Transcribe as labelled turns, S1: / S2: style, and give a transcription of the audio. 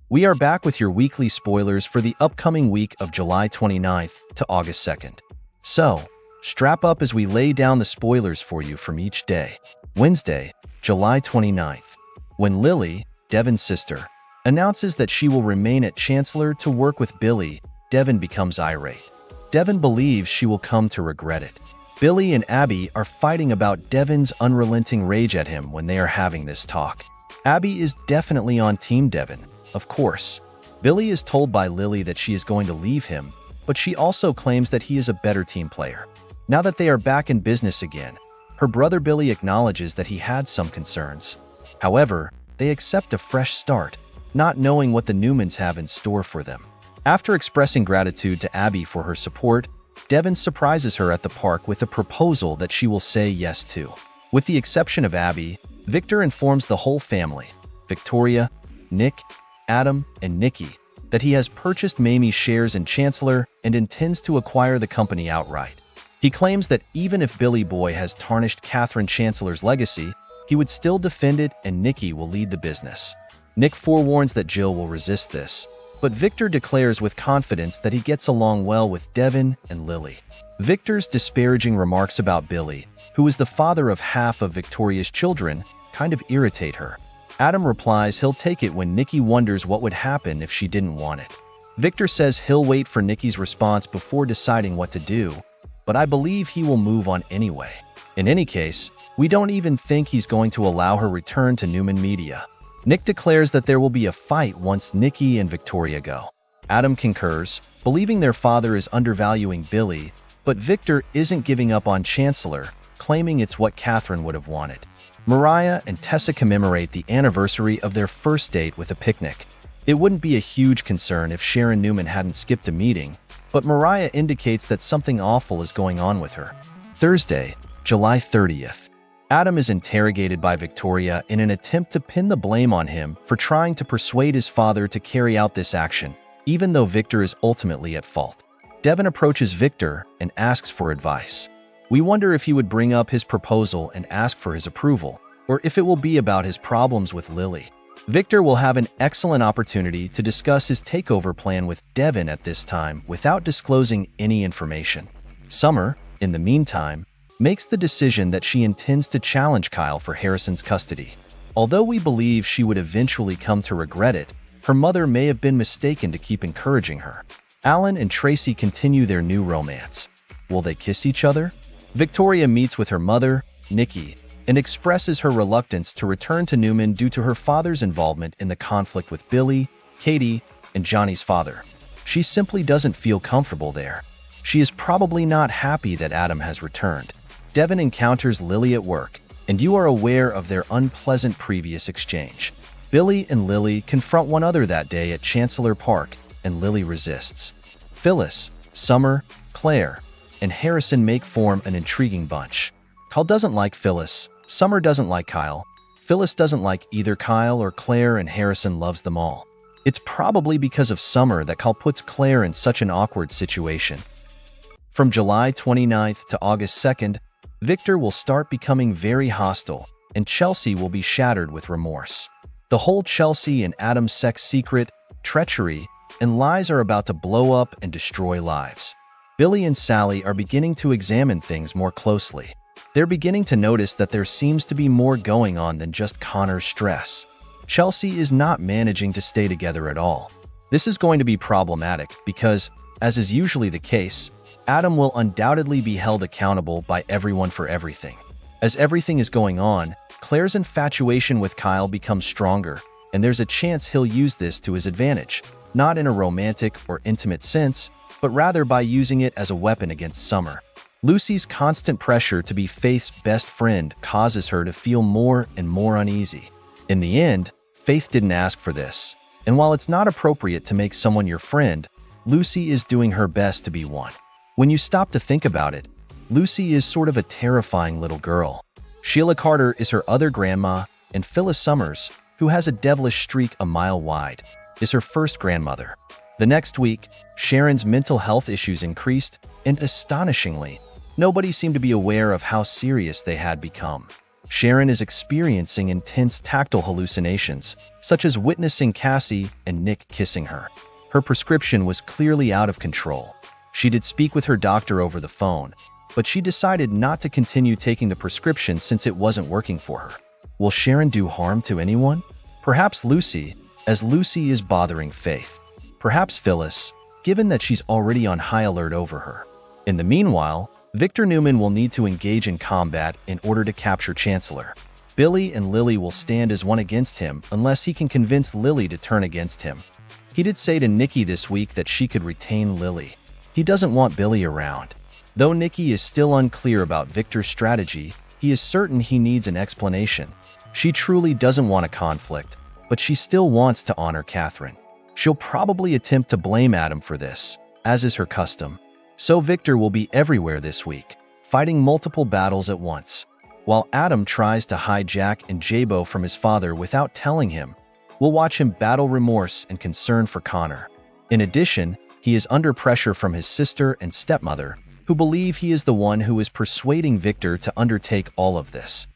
S1: We are back with your weekly spoilers for the upcoming week of July 29th to August 2nd. So, strap up as we lay down the spoilers for you from each day. Wednesday, July 29th, when Lily, Devon's sister, announces that she will remain at Chancellor to work with Billy, Devon becomes irate. Devon believes she will come to regret it. Billy and Abby are fighting about Devon's unrelenting rage at him when they are having this talk. Abby is definitely on Team Devon, of course. Billy is told by Lily that she is going to leave him, but she also claims that he is a better team player. Now that they are back in business again, her brother Billy acknowledges that he had some concerns. However, they accept a fresh start, not knowing what the Newmans have in store for them. After expressing gratitude to Abby for her support, Devon surprises her at the park with a proposal that she will say yes to. With the exception of Abby, Victor informs the whole family, Victoria, Nick, Adam, and Nikki, that he has purchased Mamie's shares in Chancellor and intends to acquire the company outright. He claims that even if Billy Boy has tarnished Catherine Chancellor's legacy, he would still defend it and Nikki will lead the business. Nick forewarns that Jill will resist this, but Victor declares with confidence that he gets along well with Devon and Lily. Victor's disparaging remarks about Billy, who is the father of half of Victoria's children, kind of irritate her. Adam replies he'll take it when Nikki wonders what would happen if she didn't want it. Victor says he'll wait for Nikki's response before deciding what to do, but I believe he will move on anyway. In any case, we don't even think he's going to allow her return to Newman Media. Nick declares that there will be a fight once Nikki and Victoria go. Adam concurs, believing their father is undervaluing Billy, but Victor isn't giving up on Chancellor, claiming it's what Catherine would have wanted. Mariah and Tessa commemorate the anniversary of their first date with a picnic. It wouldn't be a huge concern if Sharon Newman hadn't skipped a meeting, but Mariah indicates that something awful is going on with her. Thursday, July 30th. Adam is interrogated by Victoria in an attempt to pin the blame on him for trying to persuade his father to carry out this action, even though Victor is ultimately at fault. Devon approaches Victor and asks for advice. We wonder if he would bring up his proposal and ask for his approval, or if it will be about his problems with Lily. Victor will have an excellent opportunity to discuss his takeover plan with Devon at this time without disclosing any information. Summer, in the meantime, makes the decision that she intends to challenge Kyle for Harrison's custody. Although we believe she would eventually come to regret it, her mother may have been mistaken to keep encouraging her. Alan and Tracy continue their new romance. Will they kiss each other? Victoria meets with her mother, Nikki, and expresses her reluctance to return to Newman due to her father's involvement in the conflict with Billy, Katie, and Johnny's father. She simply doesn't feel comfortable there. She is probably not happy that Adam has returned. Devon encounters Lily at work, and you are aware of their unpleasant previous exchange. Billy and Lily confront one another that day at Chancellor Park, and Lily resists. Phyllis, Summer, Claire, and Harrison form an intriguing bunch. Kyle doesn't like Phyllis, Summer doesn't like Kyle, Phyllis doesn't like either Kyle or Claire, and Harrison loves them all. It's probably because of Summer that Kyle puts Claire in such an awkward situation. From July 29th to August 2nd, Victor will start becoming very hostile, and Chelsea will be shattered with remorse. The whole Chelsea and Adam sex secret, treachery, and lies are about to blow up and destroy lives. Billy and Sally are beginning to examine things more closely. They're beginning to notice that there seems to be more going on than just Connor's stress. Chelsea is not managing to stay together at all. This is going to be problematic because, as is usually the case, Adam will undoubtedly be held accountable by everyone for everything. As everything is going on, Claire's infatuation with Kyle becomes stronger, and there's a chance he'll use this to his advantage, not in a romantic or intimate sense, but rather by using it as a weapon against Summer. Lucy's constant pressure to be Faith's best friend causes her to feel more and more uneasy. In the end, Faith didn't ask for this, and while it's not appropriate to make someone your friend, Lucy is doing her best to be one. When you stop to think about it, Lucy is sort of a terrifying little girl. Sheila Carter is her other grandma, and Phyllis Summers, who has a devilish streak a mile wide, is her first grandmother. The next week, Sharon's mental health issues increased, and astonishingly, nobody seemed to be aware of how serious they had become. Sharon is experiencing intense tactile hallucinations, such as witnessing Cassie and Nick kissing her. Her prescription was clearly out of control. She did speak with her doctor over the phone, but she decided not to continue taking the prescription since it wasn't working for her. Will Sharon do harm to anyone? Perhaps Lucy, as Lucy is bothering Faith. Perhaps Phyllis, given that she's already on high alert over her. In the meanwhile, Victor Newman will need to engage in combat in order to capture Chancellor. Billy and Lily will stand as one against him unless he can convince Lily to turn against him. He did say to Nikki this week that she could retain Lily. He doesn't want Billy around. Though Nikki is still unclear about Victor's strategy, he is certain he needs an explanation. She truly doesn't want a conflict, but she still wants to honor Catherine. She'll probably attempt to blame Adam for this, as is her custom. So Victor will be everywhere this week, fighting multiple battles at once. While Adam tries to hide Jack and Jabo from his father without telling him, we'll watch him battle remorse and concern for Connor. In addition, he is under pressure from his sister and stepmother, who believe he is the one who is persuading Victor to undertake all of this.